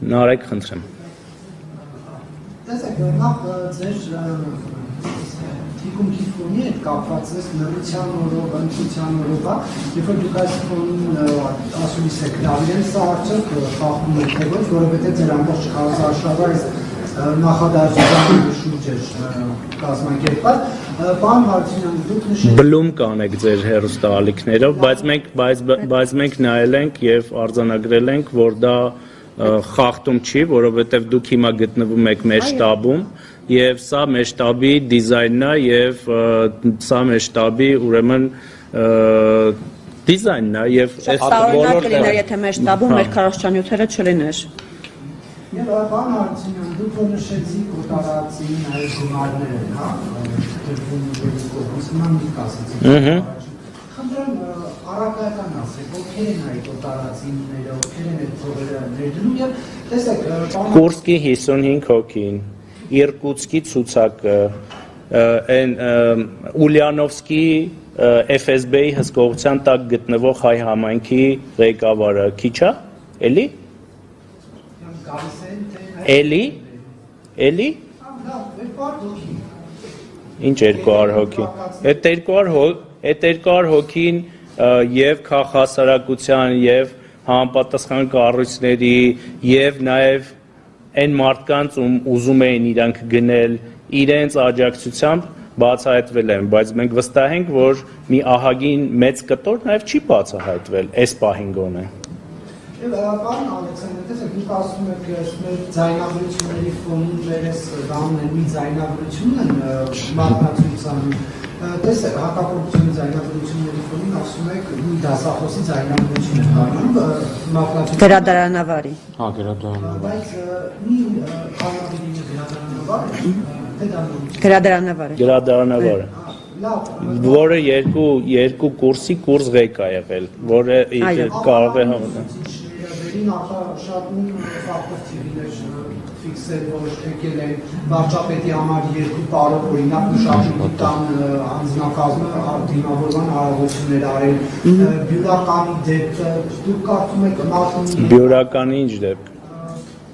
Նարեկ խնդրեմ։ Տեսեք, նախ ձեր թիկունքի ֆոնի հետ կապված ես լրության օրով, ընտրության օրով, երբ որ դուք այս ֆոնին ասում եք հրավիրել, սա արդյոք խախտում է թե ոչ, որովհետև ձեր ամբողջ քարոզարշավը այս նախադասության շուրջ էր կազմակերպված։ Պարոն Հարությունյան, դուք նշեցիք Բլում կանեք ձեր հեռուստաալիքներով, բայց մենք նայել ենք եւ արձանագրել ենք, որ դա խախտում չի, որովհետև դուք հիմա գտնվում եք մեր շտաբում եւ սա մեր շտաբի դիզայնն է եւ սա մեր շտաբի ուրեմն դիզայնն է եւ այս տարօրինակ կլիներ, եթե մեր շտաբում մեր քարոզչանյութերը չլիներ։ Եվ պարոն Հարությունյան, դուք որ նշեցիք օտարացի նաեւ գումարները, հա, դրվում մի կասեցիք։ Խնդրեմ առակայական ասեք, ովքեր են այդ օտարացիները, ովքեր են այդ ծովերը ներդնում եւ տեսեք, Կուրսկի 55 հոգին, Իրկուտսկի ցուցակը, այն Ուլյանովսկի FSB-ի հսկողության տակ գտնվող հայ համայնքի ղեկավարը, քիչ է, էլի? Էլի? Ինչ 200 հոգի։ Այդ 200 հոգին եւ քաղաքասարակության եւ համապատասխան կառույցների եւ նաեւ այն մարդկանց ուզում էին իրանք գնել իրենց աջակցությամբ բացահայտվել են, բայց մենք վստահ ենք, որ մի ահագին մեծ կտոր նաեւ չի բացահայտվել այս պահին գոնե։ Եվ պարոն Ալեքսանդր, տեսեք, դուք ասում եք մեր ձայնագրությունների ֆոնին մեր այս բանն մի ձայնագրություն են մատնացույցանում։ Տեսեք, հակապրոպորցիոնի ձայնագրությունների ֆոնին ասում եք մի դասախոսի ձայնագրություն է կանում մատնացույց։ Գրադարանավարի։ Հա, գրադարանավար։ Բայց մի խանավիրինը գրադարանավար է, թե դա Գրադարանավարը։ Գրադարանավարը։ Որը երկու կուրսի կուրս ղեկ է եղել, որը կարող է համոզել։ Արտաշատում ֆակտոր թիվիներ ֆիքսել, որ եկել են վարչապետի համար 2 տարով օրինակ մշակույթի տան անձնակազմը դիմավորման հարավություններ արել, բյուրականի դեպքը, դուք կարծում եք մարդու Բյուրականի ինչ դեպք։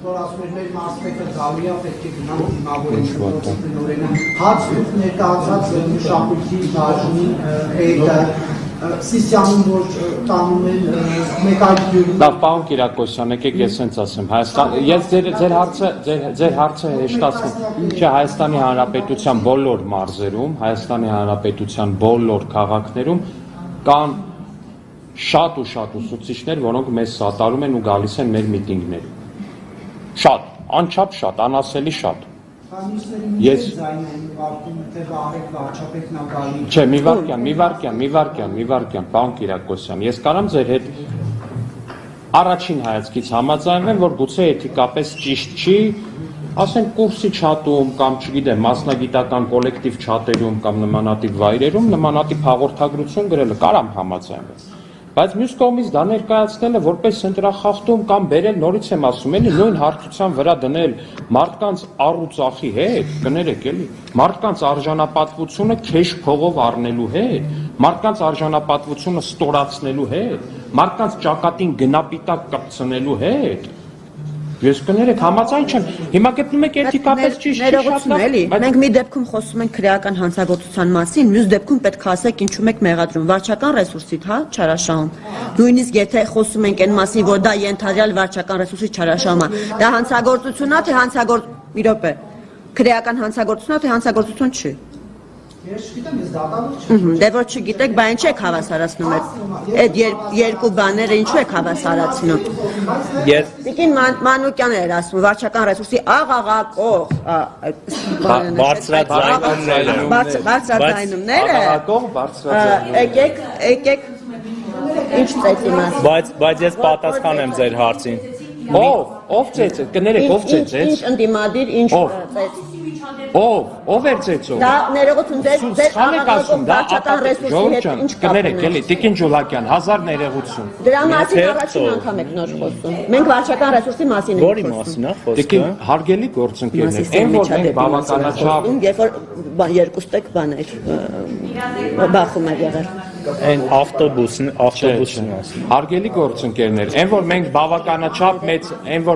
որ ասում էր մեր մարզպետը գալի է, պետք է գնանք դիմավորել նորենը, հաց դուք ներկայացած մշակույթի բաժնի հետը Սիսիանում որ տանում են մեկ այլ բյուրում։ Լավ, պարոն Կիրակոսյան, եկեք ես հենց ասեմ, ես ձեր հարցը հեշտացնում, չէ, Հայաստանի Հանրապետության բոլոր մարզերում, Հայաստանի Հանրապետության բոլոր քաղաքներում կան շատ ու շատ ուսուցիչներ, որոնք մեզ սատարում են ու գալիս են մեր միտինգներում։ Շատ, անչափ շատ, անասելի շատ։ Ես Չէ, մի վարքյան, պարոն Կիրակոսյան, ես կարամ ձեր հետ առաջին հայացքից համաձայնվեմ, որ գուցե էթիկապես ճիշտ չի, ասենք կուրսի չաթում կամ չգիտեմ, մասնագիտական կոլեկտիվ չաթերում կամ նմանատիպ վայրերում նմանատիպ հաղորդագրություն գրելը կարամ համաձայնվեմ։ Բայց մյուս կողմից դա ներկայացնելը որպես ընտրախախտում կամ բերել նորից եմ ասում, էլի նույն հարթության վրա դնել մարդկանց առուծախի հետ, կներեք էլի, մարդկանց արժանապատվությունը քեշ փողով առնելու հետ, մարդկանց արժանապատվությունը ստորացնելու հետ, մարդկանց ճակատին գնապիտակ կպցնելու հետ։ Ես կներեք, համաձայն չեմ, հիմա գտնում եք էթիկապես ճիշտ չի շատ լավ։ Մենք մի դեպքում խոսում ենք քրեական հանցագործության մասին, մյուս դեպքում պետք է ասեք ինչու եք մեղադրում վարչական ռեսուրսից, հա, չարաշահում։ Նույնիսկ եթե խոսում ենք այն մասին, որ դա ենթադրյալ վարչական ռեսուրսի չարաշահում է, դա հանցագործություն է, թե մի րոպե, քրեական հանցագործություն է, թե հանցագործություն չի։ Ես չգիտեմ, ես դատավոր չեմ։ Դե որ չգիտեք, բա ինչ եք հավասարացնում այդ երկու բաները ինչու եք հավասարացնում։ Տիկին Մանուկյանն էր ասում, վարչական ռեսուրսի աղաղակող բարձրաձայնումները, եկեք ինչ ծեծի մաս։ Բայց ես պատասխանեմ ձեր հարցին։ Ով ծեծ, կներեք, ով ծեծ։ Ինչ ընդդիմադիր, ինչ ծեծ։ Ով էր ծեծով։ Դա ներողություն ձեր աղաղակող վարչական ռեսուրսի հետ ինչ կապ ունի։ Կներեք, էլի, Տիկին Ջուլակյան, 1000 ներողություն։ Դրա մասին առաջին անգամ եք նոր խոսում։ Մենք վարչական ռեսուրսի մասին ենք Որի մասին է խոսքը։ Տիկին, հարգելի գործընկերներ, այն որ մենք բավականաչափ երբ որ երկուստեք բաներ բախում էր եղել։ Այն ավտոբուսն Հարգելի գործընկերներ, այն որ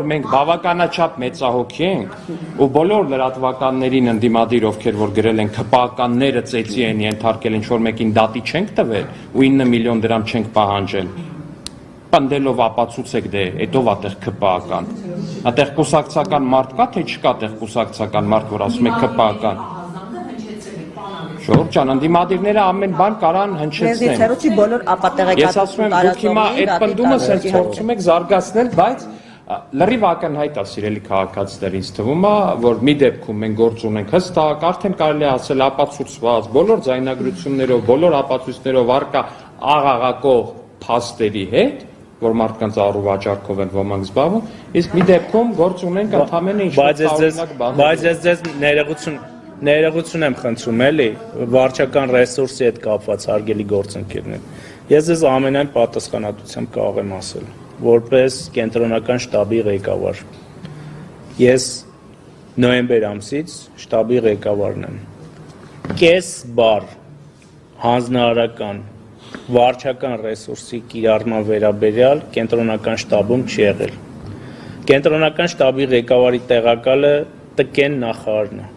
մենք բավականաչափ մեծահոգի ենք ու բոլոր լրատվականներին ընդդիմադիր ովքեր որ գրել են ՔՊԱ-ականները ծեծի են ենթարկել ինչ որ մեկին դատի չենք տվել ու 9 միլիոն դրամ չենք պահանջել պնդելով ապացուցեք դե հետո վատեղ ՔՊԱ-ական այդտեղ կուսակցական մարդ կա թե չկա տեղ կուսակցական մարդ որ ասում է ՔՊԱ-ական Շորջ ջան, ընդդիմադիրները ամեն բան կարան հնչեցնեն։ Ներդիցերուցի բոլոր ապատեղեկատվություն Ես ասում եմ, դուք հիմա այդ պնդումը սենց փորձում եք զարգացնել, բայց լրիվ ակնհայտ է սիրելի քաղաքացիներ ինձ թվում է, որ մի դեպքում մենք գործ ունենք հստակ, արդեն կարելի է ասել ապացուցված, բոլոր ձայնագրություններով, բոլոր ապացույցներով առկա աղաղակող փաստերի հետ, որ մարդկանց առու վաճառքով են ոմանք զբաղվում, իսկ մի դեպքում գործ ունենք ընդհանրապես ինչ-որ բայց ես ձեզ ներողություն եմ խնդրում, էլի, վարչական ռեսուրսի հետ կապված հարգելի գործընկերներ։ Ես ձեզ ամենայն պատասխանատվությամբ կարող եմ ասել, որպես կենտրոնական շտաբի ղեկավար։ Ես նոյեմբեր ամսից շտաբի ղեկավարն եմ։ Կես բառ հանձնարարական վարչական ռեսուրսի կիրառման վերաբերյալ կենտրոնական շտաբում չի եղել։ Կենտրոնական շտաբի ղեկավարի տեղակալը Տկեն նախարարն է։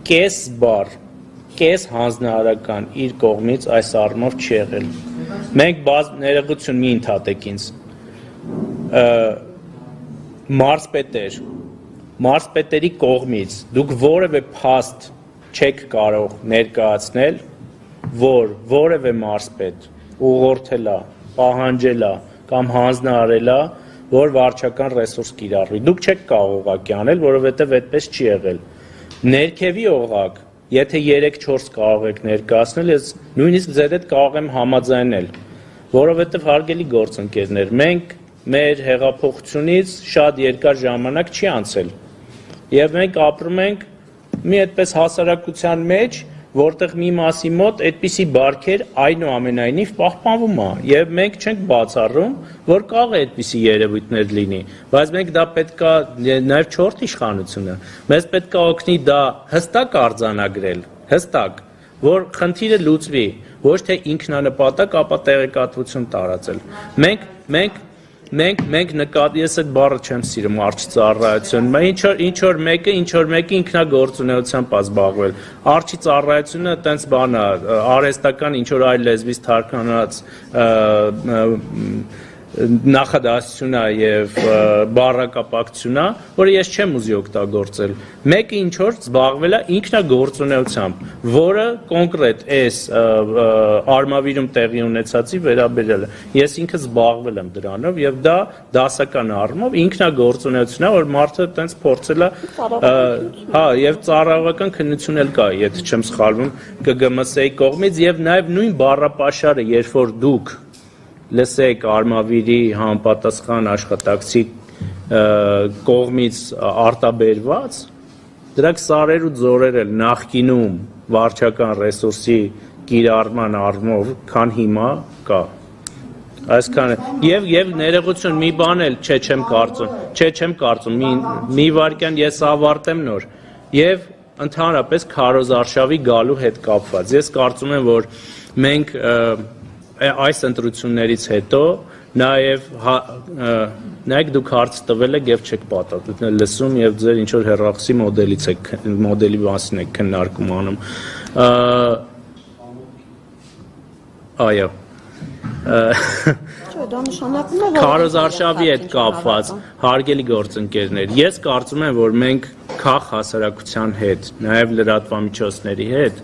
Կես բառ, կես հանձնարարական իր կողմից այս առումով չի եղել։ Մենք ներողություն մի ընդհատեք ինձ։ Մարզպետերի կողմից դուք որևէ փաստ չեք կարող ներկայացնել, որ որևէ մարզպետ ուղղորդել է, պահանջել է կամ հանձնարարել է, որ վարչական ռեսուրս կիրառվի։ Դուք չեք կարող ուղղակի անել, որովհետև այդպես չի եղել։ Ներքևի օղակ, եթե 3-4 կարող եք ներկայացնել, ես նույնիսկ ձեր հետ կարող եմ համաձայնել, որովհետև հարգելի գործընկերներ, մենք մեր հեղափոխությունից շատ երկար ժամանակ չի անցել, եւ մենք ապրում ենք մի այդպես հասարակության մեջ, որտեղ մի մասի մոտ այդպիսի բարքեր այնուամենայնիվ պահպանվում է, եւ մենք չենք բացառում, որ կարող է այդպիսի երևույթներ լինի, բայց մենք դա պետքա նաեւ չորդ իշխանությունը, մեզ պետքա օգնի դա հստակ արձանագրել, հստակ, որ խնդիրը լուծվի, ոչ թե ինքնանպատակ ապա տեղեկատվություն տարածել։ Մենք նկատի, ես այդ բառը չեմ սիրում արջի ծառայություն, ինչ որ մեկը ինքնագործունեությամբ է զբաղվել։ Արջի ծառայությունը տենց բան է, արհեստական ինչ որ այլ լեզվից թարգմանած նախադասություն է եւ բառակապակցություն է, որը ես չեմ ուզի օգտագործել։ Մեկը ինչ որ զբաղվել է ինքնագործունեությամբ, որը կոնկրետ այս արմավիրում տեղի ունեցածի վերաբերյալ է։ Ես ինքը զբաղվել եմ դրանով եւ դա դասական առումով ինքնագործունեություն է, որ մարդը տենց փորձել է, հա, եւ ծառայողական քննություն էլ կա, եթե չեմ սխալվում, ԿԳՄՍ-ի կողմից եւ նաեւ նույն բառապաշարը, երբ որ դուք լսեք արմավիրի համապատասխան աշխատակցի կողմից արտաբերված, դրանք սարեր ու ձորեր էլ նախկինում վարչական ռեսուրսի կիրառման առումով, քան հիմա կա։ Այսքանը եւ ներողություն մի բան էլ չեմ կարծում, մի վարքյան ես ավարտեմ նոր եւ ընդհանրապես քարոզարշավի գալու հետ կապված։ Ես կարծում եմ, որ մենք այս ընտրություններից հետո նաև նայեք դուք հարց տվել եք եւ չեք պատասխանել լսում եւ ձեր ինչ որ հեռախոսի մոդելի մասին եք քննարկում անում այո դա նշանակում է որ քարոզարշավի հետ կապված հարգելի գործընկերներ ես կարծում եմ որ մենք քաղ հասարակության հետ նաև լրատվամիջոցների հետ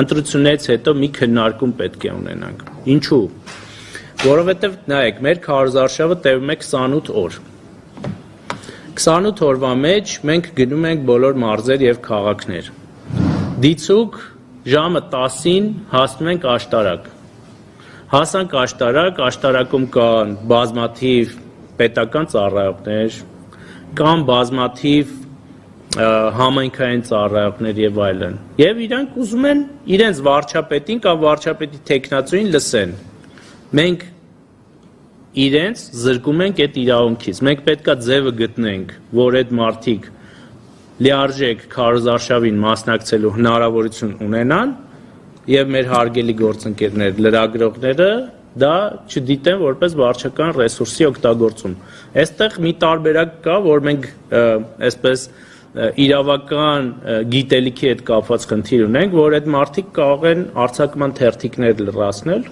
ընտրություններից հետո մի քննարկում պետք է ունենանք ինչու որովհետև նայեք մեր քարոզարշավը տևում է 28 օր 28 օրվա մեջ մենք գնում ենք բոլոր մարզեր եւ քաղաքներ դիցուկ ժամը 10-ին հասնում ենք աշտարակ հասանք աշտարակում կան բազմաթիվ պետական ծառայողներ կան բազմաթիվ համայնքային ծառայողներ եւ այլն եւ իրանք ուզում են իրենց վարչապետին կամ վարչապետի տեխնացուին լսեն մենք իրենց զրկում ենք այդ իրավունքից մենք պետքա ձևը գտնենք որ այդ մարդիկ լիարժեք քարոզարշավին մասնակցելու հնարավորություն ունենան եւ մեր հարգելի գործընկերներ լրագրողները դա չդիտեն որպես վարչական ռեսուրսի օգտագործում։ Այստեղ մի տարբերակ կա, որ մենք այսպես իրավական գիտելիքի հետ կապված խնդիր ունենք, որ այդ մարդիկ կարող են արձակման թերթիկներ լրացնել,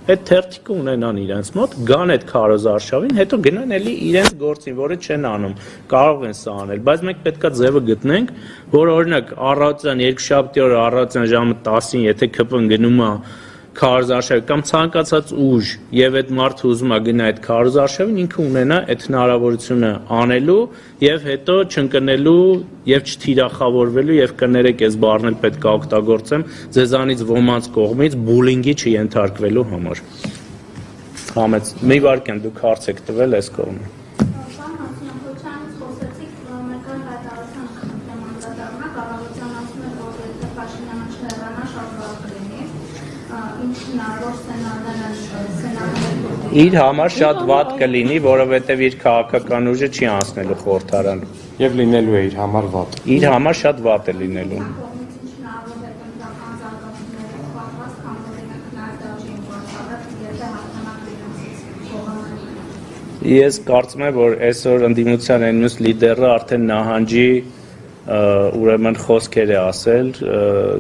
այդ թերթիկը ունենան իրենց մոտ, գան այդ քարոզարշավին, հետո գնան էլի իրենց գործին, որը չեն անում, կարող են սա անել, բայց մենք պետքա ձևը գտնենք, որ օրինակ առավոտյան երկուշաբթի օրը առավոտյան ժամը 10-ին, եթե ԿՊ-ն գնում է քարոզարշավի կամ ցանկացած ուժ եւ այդ մարդը ուզում է գնա այդ քարոզարշավին, ինքը ունենա այդ հնարավորությունը անելու եւ հետո չընկնելու եւ չթիրախավորվելու եւ կներեք այս բառն էլ պետք է օգտագործեմ ձեզանից ոմանց կողմից բուլինգի չենթարկվելու համար։ Համեց մի վարքան դուք հարց եք տվել այս կողմը։ Իր համար շատ վատ կլինի, որովհետև իր քաղաքական ուժը չի անցնելու խորհրդարան։ Եվ լինելու է իր համար վատ։ Իր համար շատ վատ է լինելու։ Ես կարծում եմ, որ այսօր ընդդիմության այն մյուս լիդերը արդեն նահանջի ուրեմն խոսքեր է ասել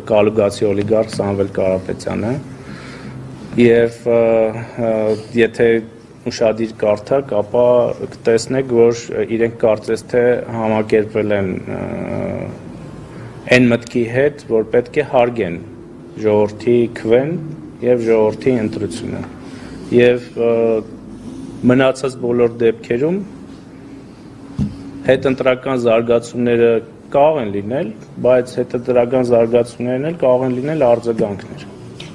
կալուգացի օլիգարխ Սամվել Կարապետյանը եւ եթե ուշադիր կարդաք, ապա կտեսնեք, որ իրենք կարծես թե համակերպվել են այն մտքի հետ, որ պետք է հարգեն ժողովրդի քվեն եւ ժողովրդի ընտրությունը եւ մնացած բոլոր դեպքերում հետընտրական զարգացումները կարող են լինել, բայց հետընտրական զարգացումներն էլ կարող են լինել արձագանքներ։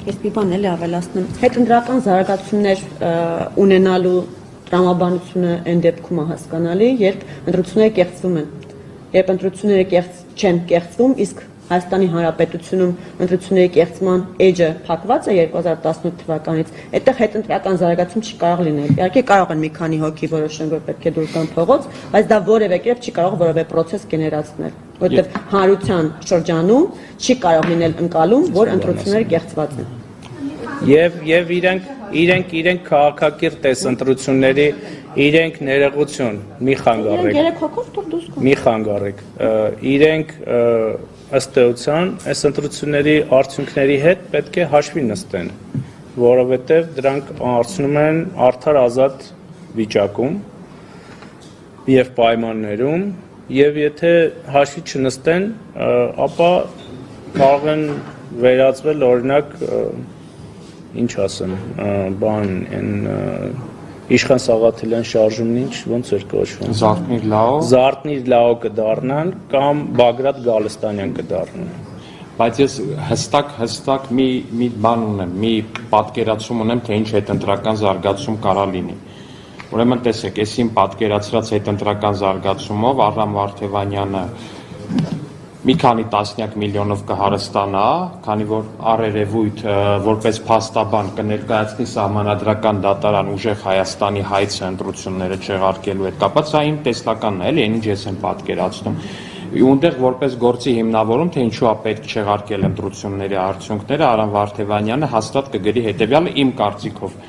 Ես մի բան էլ ավելացնեմ, հետընտրական զարգացումներ ունենալու տրամաբանությունը այն դեպքում է հասկանալի, երբ ընտրությունները կեղծվում են, երբ ընտրությունները չեն կեղծվում, իսկ Հայաստանի Հանրապետությունում ընտրությունների կեղծման էջը փակված է 2018 թվականից, այդտեղ հետընտրական զարգացում չի կարող լինել։ Իհարկե կարող են մի քանի հոգի որոշեն, որ պետք է դուրս գան փողոց, բայց դա որևէ կերպ չի կարող որևէ process գեներացնել, որովհետև հանրության շրջանում չի կարող լինել ընկալում, որ ընտրությունները կեղծված են։ Եվ իրենք քաղաքակիրթ այս ընտրությունների իրենք ներողություն մի խանգարեք իրենք ըստ էության այս ընտրությունների արդյունքների հետ պետք է հաշվի նստեն, որովհետև դրանք անցնում են արդար ազատ վիճակում եւ պայմաններում եւ եթե հաշվի չնստեն, ապա կարող են վերածվել օրինակ ինչ ասեմ, բան Իշխան Սաղաթելյան շարժումն ինչ ոնց էր կոչվում։ Զարթնիր լաո կդառնան կամ Բագրատ Գալստանյան կդառնան։ Բայց ես հստակ մի բան ունեմ, մի պատկերացում ունեմ, թե ինչ հետընտրական զարգացում կարա լինի։ Ուրեմն տեսեք, ես իմ պատկերացրած հետընտրական զարգացումով Արամ Վարդևանյանը մի քանի տասնյակ միլիոնով կհարստանա, քանի որ առերևույթ որպես փաստաբան կներկայացնի Սահմանադրական դատարան ուժեղ Հայաստանի հայցը ընտրությունները չեղարկելու հետ կապված, սա իմ տեսլականն է, էլի, ինչ ես եմ պատկերացնում։ Ունդեղ որպես գործի հիմնավորում, թե ինչու է պետք չեղարկել ընտրությունների արդյունքները, Արամ Վարդևանյանը հաստատ կգրի հետևյալը իմ կարծիքով։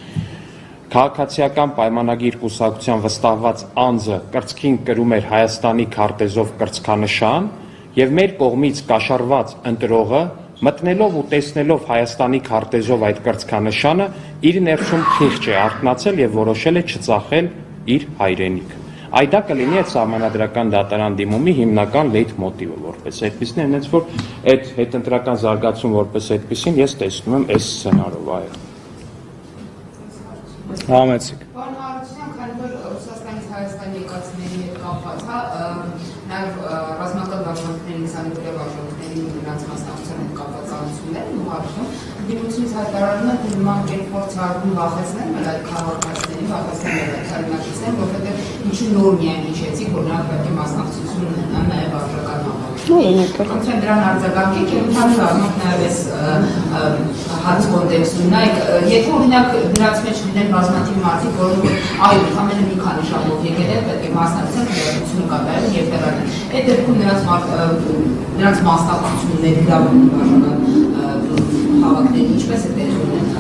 Քաղաքացիական պայմանագիր կուսակցության վստահված անձը կրծքին կրում էր Հայաստանի քարտեզով կրծքանշան եւ մեր կողմից կաշառված ընտրողը մտնելով ու տեսնելով Հայաստանի քարտեզով այդ կրծքանշանը իր ներսում խիղճ է արթնացել եւ որոշել է չծախել իր հայրենիքը։ Այդ դա կլինի այդ Սահմանադրական դատարան դիմումի հիմնական լեյթմոտիվը որպես այդպիսին, այնպես որ այդ հետընտրական զարգացում որպես այդպիսին ես տեսնում եմ այս սցենարով այո։ Համեցիկ։ Հայաստանի եկածների հետ կապված, նաև ռազմական վարժանքների, սանիտարիա վարժանքների նրանց մասնակցության հետ կապված անցումներ ու հարցում, դիմությունից հայտարարում է, թե նման կերպ փորձարկում վախեցնել մեր այդ քաղաքացիներին, վախեցնել այդ քարնակիցներին, որովհետև ինչու նոր միայն հիշեցիք, որ նրանք պետք է մասնակցություն ունենան նաև վարժական համակարգում։ Ոնց են դրան արձագանքեք եւ ընդհանուր առմամբ նաև այս հաց կոնտեքստում նայեք, եթե օրինակ դրանց մեջ լինեն բազմաթիվ մարդիկ, որոնք այո, ամենը մի քանի ժամով եկել են, պետք է մասնակցեն քրեատիվությունը կատարեն եւ տեղադրեն։ Այդ դեպքում նրանց մասնակցությունների լավ վարժական քաղաքների ինչպես է տեղի ունենա։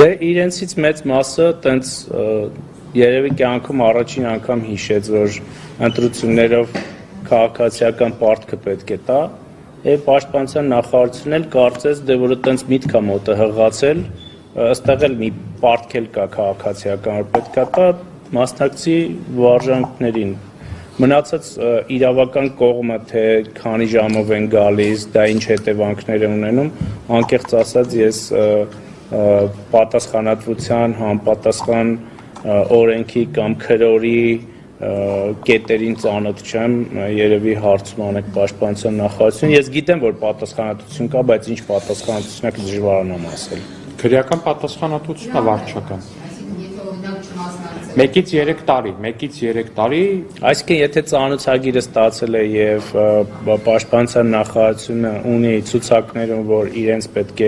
Դե իրենցից մեծ մասը տենց երևի կյանքում առաջին անգամ հիշեց, որ ընտրություններով քաղաքացիական պարտքը պետք է տա, եւ պաշտպանության նախարարությունն էլ կարծես դե որ տենց միտք է մոտը հղացել, ըստեղ էլ մի պարտքել կա քաղաքացիական, որ պետք է տա մասնակցի վարժանքներին։ Մնացած իրավական կողմը, թե քանի ժամով են գալիս, դա ինչ հետևանքներ են ունենում, անկեղծ ասած ես պատասխանատվության, համապատասխան օրենքի կամ քրորի կետերին ծանոթ չեմ, երևի հարցում անեք պաշտպանության նախարարություն։ Ես գիտեմ, որ պատասխանատվություն կա, բայց ինչ պատասխանատվություն է դժվար եմ ասել։ Քրեական պատասխանատվությունն է վարչական։ Այսինքն եթե օրինակ չմասնակցել 1-ից 3 տարի, Այսինքն եթե ծանոթագիրը ստացել է եւ պաշտպանության նախարարությունը ունի ցուցակներում, որ իրենց պետք է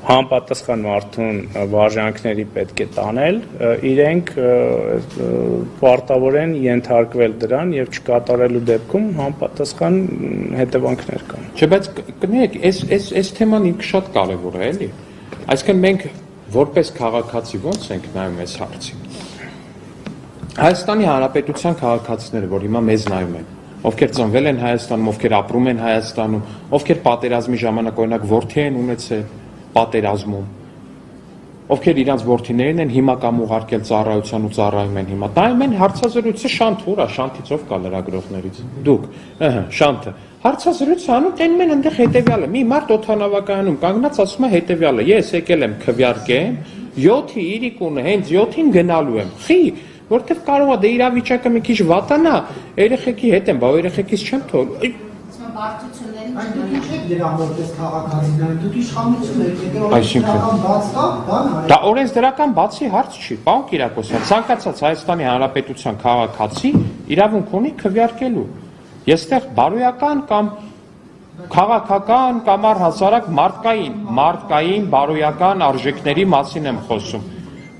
համապատասխան մարդուն վարժանքների պետք է տանել, իրենք պարտավոր են ենթարկվել դրան եւ չկատարելու դեպքում համապատասխան հետևանքներ կան։ Չէ, բայց կներեք, այս թեման ինքը շատ կարևոր է, էլի։ Այսինքն մենք որպես քաղաքացի ո՞նց ենք նայում այս հարցին։ Հայաստանի Հանրապետության քաղաքացիները, որ հիմա մեզ նայում են, ովքեր ծնվել են Հայաստանում, ովքեր ապրում են Հայաստանում, ովքեր պատերազմի ժամանակ օրինակ որդի են ունեցել պատերազմում, ովքեր իրանց որդիներն են հիմա կամ ուղարկել ծառայության ու ծառայում են հիմա։ Նայում են հարցազրույցը Շանթ, ուրա Շանթից ով կա լրագրողներից։ Դուք, Շանթը։ Հարցազրույցը անում տենում են այնտեղ հետևյալը։ Մի մարդ օդանավակայանում կանգնած ասում է հետևյալը. ես եկել եմ քվյարկեմ, 7-ի իրիկունը հենց 7-ին գնալու եմ։ Խի, որտեվ կարող է դե իրավիճակը մի քիչ վատանա, երեխեքի հետ եմ, բա երեխեքից չեմ թողնում։ Այն դուք չեք դրա որպես քաղաքացիներ, դուք իշխանություն եք, եթե օրենսդրական բաց կա, բան արեք։ Դա օրենսդրական բացի հարց չի, պարոն Կիրակոսյան, ցանկացած Հայաստանի Հանրապետության քաղաքացի իրավունք ունի քվյարկելու։ Ես այդտեղ բարոյական կամ քաղաքական կամ առհասարակ մարդկային բարոյական արժեքների մասին եմ խոսում։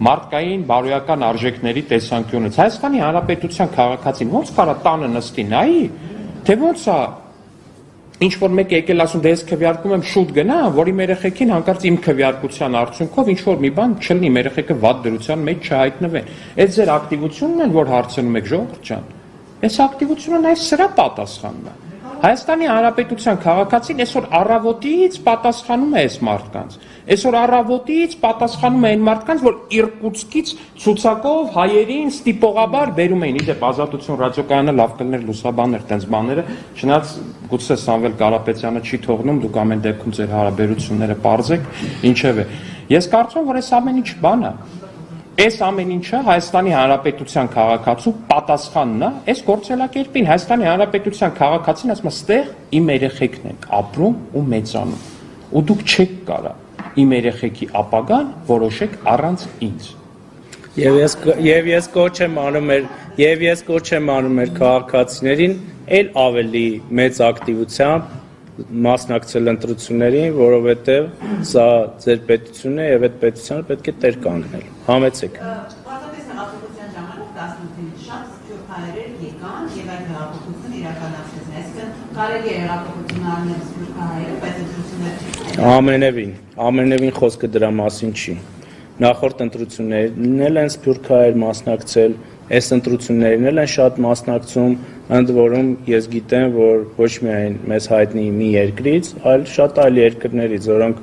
Մարդկային բարոյական արժեքների տեսանկյունից Հայաստանի Հանրապետության քաղաքացին ո՞նց կարա տանը նստի նայի, թե ո՞նց է ինչ որ մեկ եկել ասում դե ես քվյարկում եմ շուտ գնա, որ իմ երեխեքին հանկարծ իմ քվյարկության արդյունքով ինչ որ մի բան չլինի, իմ երեխեքը վատ դրության մեջ չհայտնվեն։ Այդ ձեր ակտիվությունն են, որ հարցնում եք ժողովուրդ ջան։ Այս ակտիվությունը այս սրա պատասխանն է։ Հայաստանի Հանրապետության քաղաքացին այսօր առավոտից պատասխանում է այս մարդկանց։ Այսօր առավոտից պատասխանում է այն մարդկանց, որ Իրկուտսկից ցուցակով հայերին ստիպողաբար բերում էին։ Իդեպ Ազատություն ռադիոկայանը լավ կլներ լուսաբաներ տենց բաները, չնայած գուցե Սամվել Կարապետյանը չի թողնում, դուք ամեն դեպքում ձեր հարաբերությունները պարզեք, ինչևէ։ Ես կարծում եմ, որ այս ամեն ինչ բան է։ Այս ամեն ինչը Հայաստանի Հանրապետության քաղաքացու պատասխանն է, այս գործելակերպին Հայաստանի Հանրապետության քաղաքացին ասում է, ստեղ իմ երեխեքն են ապրում ու մեծանում։ Ու դուք չեք կարա իմ երեխեքի ապագան որոշեք առանց ինձ։ Եվ ես կոչ եմ անում մեր քաղաքացիներին էլ ավելի մեծ ակտիվությամբ մասնակցել ընտրություններին, որովհետև սա ձեր պետությունն է եւ այդ պետությանը պետք է տեր կանգնել։ Համեցեք։ Պարզապես հեղափոխության ժամանակ 18-ից շատ սփյուռքահայեր եկան եւ այդ հեղափոխությունը իրականացրեցին։ Այսինքն կարելի է հեղափոխություն անել սփյուռքահայերը, բայց ընտրություններ Ամենևին խոսքը դրա մասին չի։ Նախորդ ընտրություններն էլ են սփյուռքահայեր մասնակցել, այս ընտրություններին էլ են շատ մասնակցում, ընդ որում ես գիտեմ, որ ոչ միայն մեզ հայտնի մի երկրից, այլ շատ այլ երկրներից, որոնք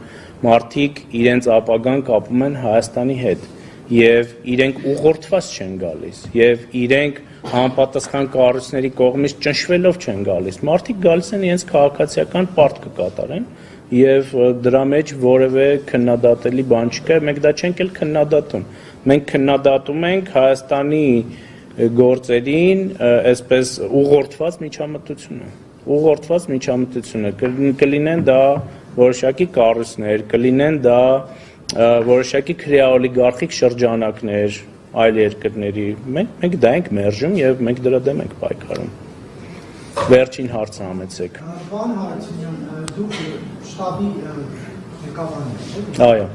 մարդիկ իրենց ապագան կապում են Հայաստանի հետ եւ իրենք ուղղորդված չեն գալիս եւ իրենք համապատասխան կառույցների կողմից ճնշվելով չեն գալիս։ Մարդիկ գալիս են իրենց քաղաքացիական պարտքը կատարեն եւ դրա մեջ որևէ քննադատելի բան չկա, մենք դա չենք էլ քննադատում։ Մենք քննադատում ենք Հայաստանի գործերին այսպես ուղղորդված միջամտությունը կլինեն դա որոշակի կառույցներ, կլինեն դա որոշակի քրեաօլիգարխիկ շրջանակներ այլ երկրների, մենք դա ենք մերժում եւ մենք դրա դեմ ենք պայքարում։ Վերջին հարցը համեցեք։ Պարոն Հարությունյան, դուք շտաբի ղեկավարն եք։ Այո։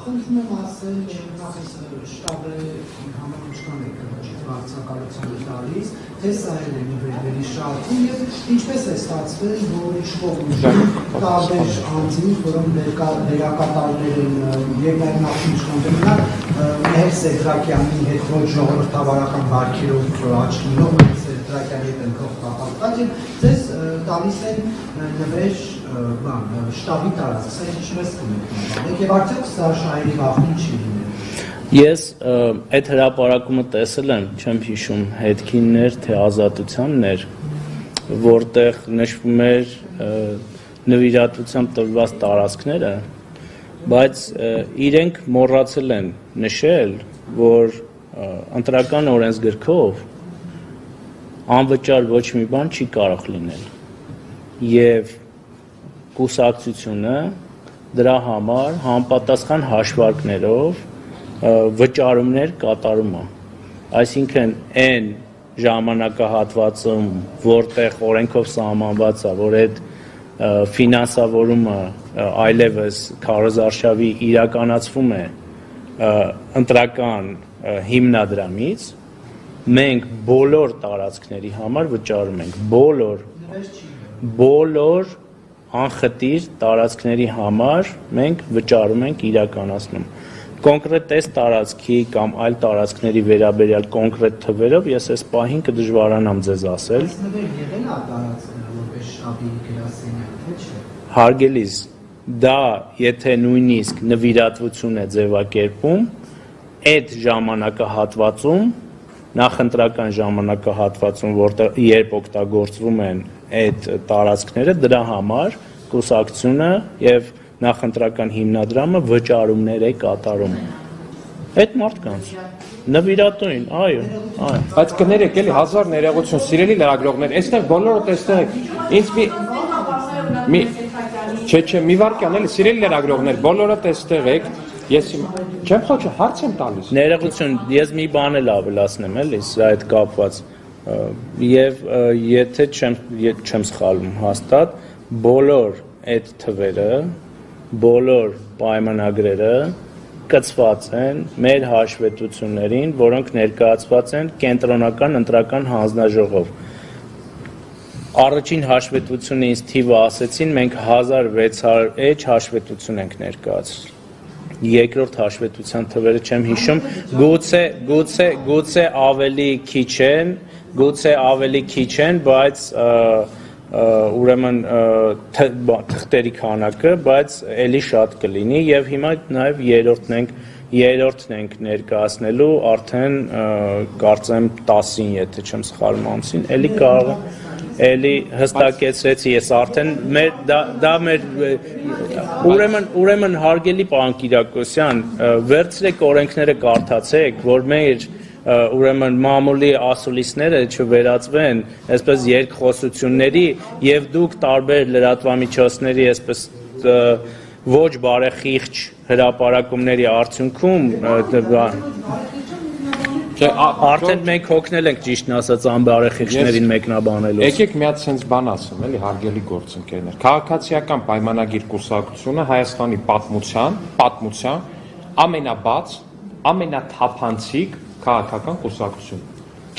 Խնդրում եմ ասել, նախ շտաբը համապատասխան եք վարձակալության տալիս, թե սա էլ է նվերների շարքում եւ ինչպես է ստացվել, որ իշխող տարբեր անձինք, որոնք դերակատարներ են եւ նաեւ նախին իշխանություններ, Մհեր Սեդրակյանի հետ ոչ ժողովրդավարական բարքերով աչքինով Մհեր Սեդրակյանի հետ ընկող կապակցված եւ ձեզ տալիս են նվեր շտաբի տարածք, սա ինչպես կմեկնաբանեք եւ արդյոք սա շահերի գաղտնի չի լինել։ Ես այդ հրապարակումը տեսել եմ, չեմ հիշում հետքիններ, թե ազատությաններ, որտեղ նշվում էր նվիրատվությամբ տրված տարածքները, բայց իրենք մոռացել են նշել, որ ընտրական օրենսգրքով անվճար ոչ մի բան չի կարող լինել եւ կուսակցությունը դրա համար համապատասխան հաշվարկներով վճարումներ կատարում է, այսինքն այն ժամանակահատվածում, որտեղ օրենքով սահմանված է, որ այդ ֆինանսավորումը այլևս քարոզարշավի իրականացվում է ընտրական հիմնադրամից, մենք բոլոր տարածքների համար վճարում ենք, բոլոր անխտիր տարածքների համար մենք վճարում ենք իրականացնում։ Կոնկրետ այս տարածքի կամ այլ տարածքների վերաբերյալ կոնկրետ թվերով ես այս պահին կդժվարանամ ձեզ ասել։ Հարգելիս, դա եթե նույնիսկ նվիրատվություն է ձևակերպում, այդ ժամանակահատվածում, նախընտրական ժամանակահատվածում, որտեղ երբ օգտագործվում են այդ տարածքները, դրա համար կուսակցությունը եւ նախընտրական հիմնադրամը վճարումներ է կատարում։ Այդ մարդկանց նվիրատուին, այո։ Բայց կներեք, էլի հազար ներողություն, սիրելի լրագրողներ, այստեղ բոլորը տեսնեք, ինձ մի վարքյան, էլի սիրելի լրագրողներ, բոլորը տեսնեք, ես չեմ խոչը, հարց եմ տալիս։ Ներողություն, ես մի բան էլ ավելացնեմ, էլի, սրա հետ կապված, եւ եթե չեմ սխալվում հաստատ, բոլոր այդ թվերը, բոլոր պայմանագրերը կցված են մեր հաշվետվություններին, որոնք ներկայացված են կենտրոնական ընտրական հանձնաժողով։ Առաջին հաշվետվությունը ինձ թիվը ասեցին, մենք 1600 էջ հաշվետվություն ենք ներկայացրել։ Երկրորդ հաշվետվության թվերը չեմ հիշում, գուցե ավելի քիչ են, բայց ուրեմն թղթերի քանակը, բայց էլի շատ կլինի եւ հիմա նաեւ երրորդն ենք ներկայացնելու արդեն կարծեմ 10-ին, եթե չեմ սխալվում ամսին, էլի կարող էլի հստակեցրեցի ես արդեն դա մեր ուրեմն հարգելի պարոն Կիրակոսյան, վերցրեք օրենքները կարդացեք, որ մեր ուրեմն մամուլի ասուլիսները չվերածվեն այսպես երկխոսությունների եւ դուք տարբեր լրատվամիջոցների այսպես ոչ բարեխիղճ հրապարակումների արդյունքում արդեն մենք հոգնել ենք ճիշտն ասած անբարեխիղճներին մեկնաբանելով։ Եկեք մի հատ sense բան ասեմ, էլի հարգելի գործընկերներ։ Քաղաքացիական պայմանագիր կուսակցությունը Հայաստանի պատմության ամենաբաց, ամենաթափանցիկ քաղաքական կուսակցություն։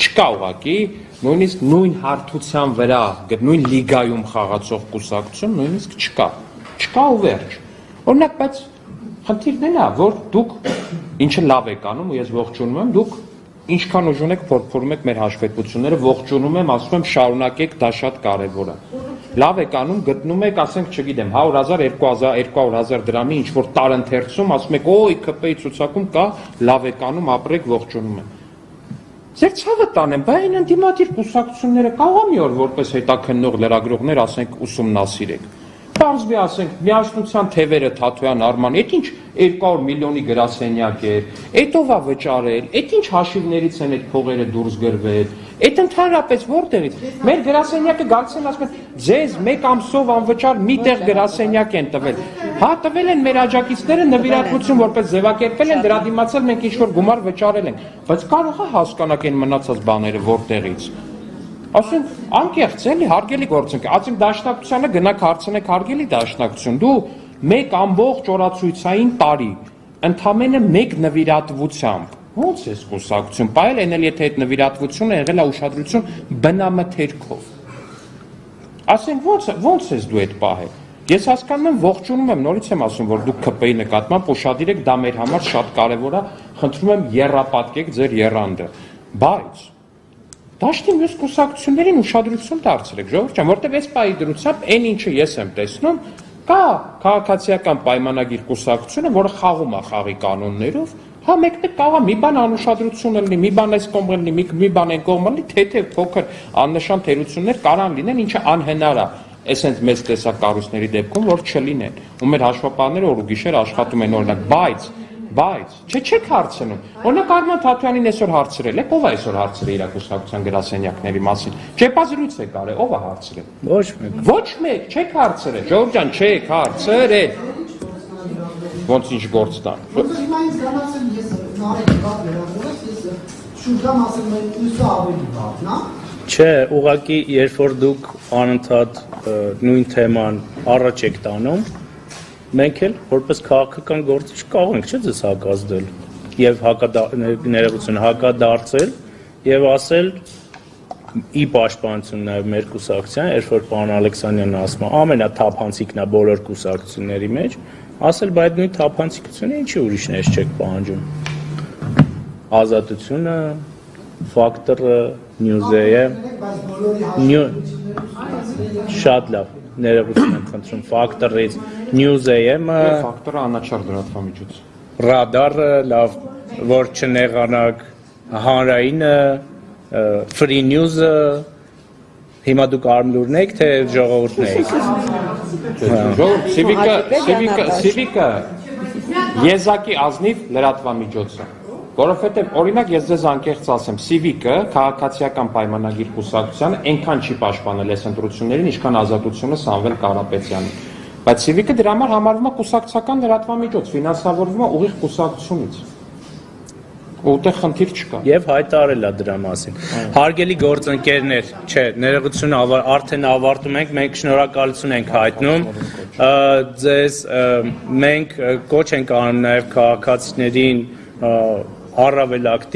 Չկա ուղղակի նույնիսկ նույն հարթության վրա, նույն լիգայում խաղացող կուսակցություն նույնիսկ չկա։ Չկա ու վերջ։ Օրինակ, բայց խնդիրն է, որ դուք ինչը լավ եք անում, ու ես ողջունում եմ, դուք ինչքան ուժ ունեք փորփորում եք մեր հաշվետվությունները, ողջունում եմ, ասում եմ շարունակեք, դա շատ կարևոր է։ Լավ եք անում, գտնում եք, ասենք, չգիտեմ, 100,000, 200,000 դրամի ինչ որ տարընթերցում, ասում եք, օй, ԿՊ-ի ցուցակում կա, լավ եք անում, ապրեք, ողջունում եմ։ Ձեր ցավը տանեմ, բա այն ընդդիմադիր կուսակցությունները կարող է մի օր որպես հետաքննող լրագրողներ ասենք ուսումնասիրեք։ Պարզվի ասենք միասնության թևերը Թաթոյան Արման, այդ ինչ 200 միլիոնի գրասենյակ էր, այդ ով է վճարել, այդ ինչ հաշիվներից են այդ փողերը դուրս գրվել, այդ ընդհանրապես որտեղից։ Մեր գրասենյակը գալիս են ասում են, ձեզ 1 ամսով անվճար մի տեղ գրասենյակ են տվել։ Հա, տվել են մեր աջակիցները նվիրատվություն որպես ձևակերպել են, դրա դիմացել մենք ինչ որ գումար վճարել ենք, բայց կարող է հասկանաք այն մնացած բաները որտեղից։ Ասում անկեղծ էլի հարգելի գործընկեր, ասում դաշնակցությանը գնաք հարցնեք հարգելի դաշնակցություն, դու մեկ ամբողջ օրացույցային տարի ընդամենը մեկ նվիրատվությամբ ո՞նց է կուսակցություն, պայել են էլ եթե այդ նվիրատվությունը եղել է ուշադրություն բնամթերքով։ Ասենք ո՞նց ես դու այդ պահել։ Ես հասկանում եմ, ողջունում եմ, նորից եմ ասում, որ դուք ԿՊ-ի նկատմամբ ուշադիր եք, դա մեր համար շատ կարևոր է, խնդրում եմ եռապատկեք ձեր եռանդը, բայց դաշտի մյուս կուսակցություններին ուշադրություն դարձրեք, ժողովուրդ ջան, որտեղ այս պահի դրությամբ այն ինչը ես եմ տեսնում, կա քաղաքացիական պայմանագիր կուսակցությունը, որը խաղում է խաղի կանոններով, հա մեկը կարող է մի բան անուշադրություն լինի, մի բան այս կողմը լինի, մի բան այն կողմը լինի, թեթև փոքր աննշան թերություններ կարան լինեն, ինչը անհնար է այսենց մեծ տեսակառույցների դեպքում, որ չլինեն, ու մեր հաշվապահները օր ու գիշեր աշխատում են օրինակ, բայց չեք հարցնում, օրինակ Արման Թաթյանին այսօր հարցրել եք, ով է այսօր հարցրել իր կուսակցության գրասենյակների մասին, ճեպազրույց եք արել, ով է հարցրել, ոչ մեկ, չեք հարցրել, ժողովուրդ ջան, չեք հարցրել, ոնց ինչ գործ տան, հիմա ինձ գանացել ես նարեկի բատ վերավորես, ես շուրջամ ասել եմ ուսը ավելի բատն է, Չէ, ուղղակի երբ որ դուք անընդհատ նույն թեման առաջ եք տանում, մենք էլ որպես քաղաքական գործիչ կարող ենք չէ ձեզ հակազդել եւ ներողություն հակադարձել եւ ասել ի պաշտպանություն նաեւ մեր կուսակցության, երբ որ պարոն Ալեքսանյանն ասում է ամենաթափանցիկն է բոլոր կուսակցությունների մեջ, ասել բայց նույն թափանցիկությունը ինչի ուրիշներից չեք պահանջում։ Ազատությունը, ֆակտորը Նյուզեյը շատ լավ ներողություն եմ խնդրում ֆակտորից Նյուզեյը ֆակտորը անաչառ լրատվամիջոց ռադարը լավ որ չնեղանակ հանրայինը free news-ը հիմա դուք արմլուրն եք թե ժողովուրդն եք Civic-ը եզակի ազնիվ լրատվամիջոցը Որովհետև օրինակ ես ձեզ անկեղծ ասեմ, Civic-ը քաղաքացիական պայմանագիր կուսակցությանը այնքան չի պաշտպանել այս ընտրություններին, ինչքան ազատությունը Սամվել Կարապետյանին։ Բայց Civic-ը դրա համար համարվում է կուսակցական լրատվամիջոց, ֆինանսավորվում է ուղիղ կուսակցությունից։ Ուտեղ խնդիր չկա։ Եվ հայտարարել է դրա մասին։ Հարգելի գործընկերներ, չէ, ներողություն արդեն ավարտում ենք, մենք շնորհակալություն ենք հայտնում։ Ձեզ մենք կոչ ենք անում նաև քաղաքացիներին առավել ակտիվ